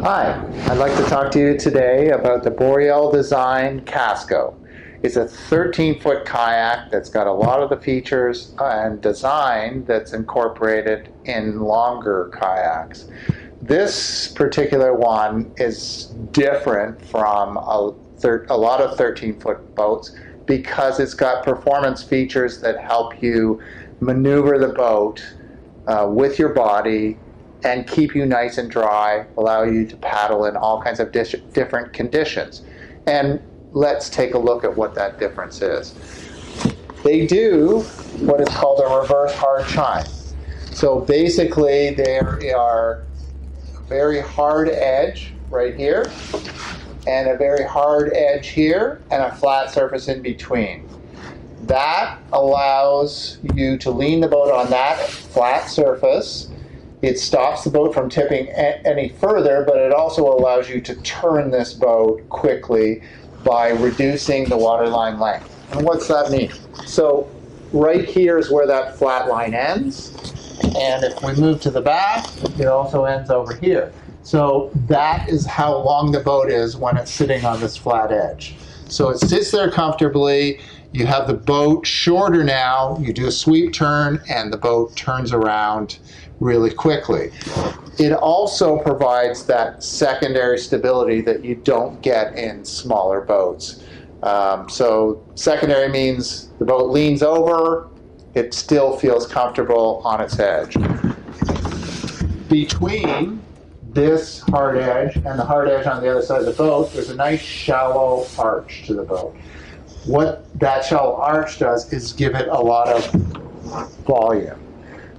Hi, I'd like to talk to you today about the Boreal Design Kasko. It's a 13-foot kayak that's got a lot of the features and design that's incorporated in longer kayaks. This particular one is different from a lot of 13-foot boats because it's got performance features that help you maneuver the boat with your body and keep you nice and dry, allow you to paddle in all kinds of different conditions. And let's take a look at what that difference is. They do what is called a reverse hard chine. So basically there are a very hard edge right here, and a very hard edge here, and a flat surface in between. That allows you to lean the boat on that flat surface. It stops the boat from tipping any further, but it also allows you to turn this boat quickly by reducing the waterline length. And what's that mean? So right here is where that flat line ends, and if we move to the back, it also ends over here. So that is how long the boat is when it's sitting on this flat edge. So it sits there comfortably. You have the boat shorter now. You do a sweep turn, and the boat turns around really quickly. It also provides that secondary stability that you don't get in smaller boats. So secondary means the boat leans over, it still feels comfortable on its edge. Between this hard edge and the hard edge on the other side of the boat, there's a nice shallow arch to the boat. What that shallow arch does is give it a lot of volume.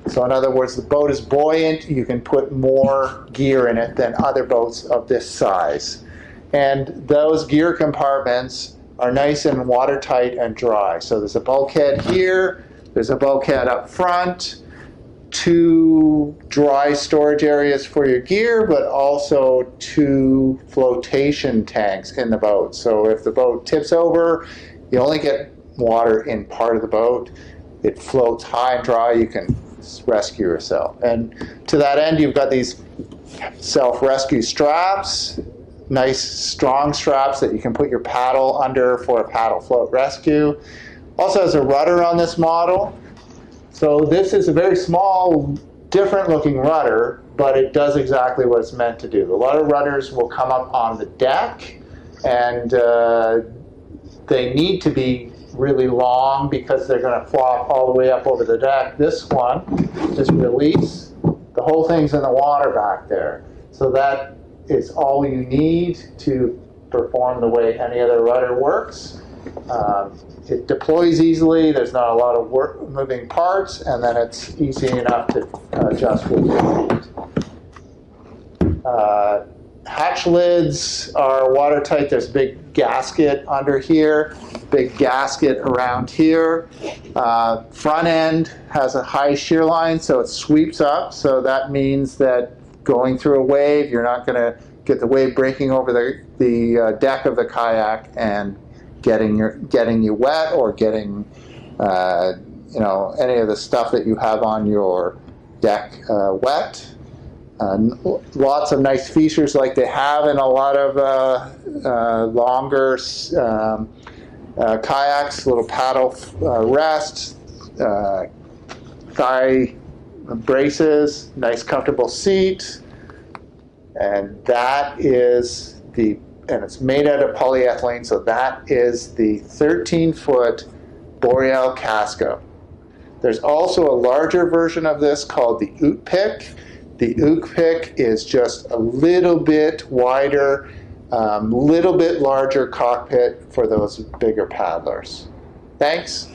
So in other words, the boat is buoyant, you can put more gear in it than other boats of this size. And those gear compartments are nice and watertight and dry. So there's a bulkhead here, there's a bulkhead up front, two dry storage areas for your gear, but also two flotation tanks in the boat. So if the boat tips over, you only get water in part of the boat. It floats high and dry, you can rescue yourself. And to that end, you've got these self-rescue straps, nice strong straps that you can put your paddle under for a paddle float rescue. Also has a rudder on this model. So this is a very small, different looking rudder, but it does exactly what it's meant to do. A lot of rudders will come up on the deck, and they need to be really long because they're going to flop all the way up over the deck. This one, just release. The whole thing's in the water back there. So that is all you need to perform the way any other rudder works. It deploys easily, there's not a lot of moving parts, and then it's easy enough to adjust with your feet. Hatch lids are watertight. There's a big gasket under here, big gasket around here. Front end has a high shear line, so it sweeps up. So that means that going through a wave, you're not going to get the wave breaking over the deck of the kayak and getting you wet or getting any of the stuff that you have on your deck wet. Lots of nice features like they have in a lot of longer kayaks, little paddle rest, thigh braces, nice comfortable seat, and that is and it's made out of polyethylene, so that is the 13-foot Boreal Kasko. There's also a larger version of this called the Ute Pick. The Ute Pick is just a little bit wider, little bit larger cockpit for those bigger paddlers. Thanks.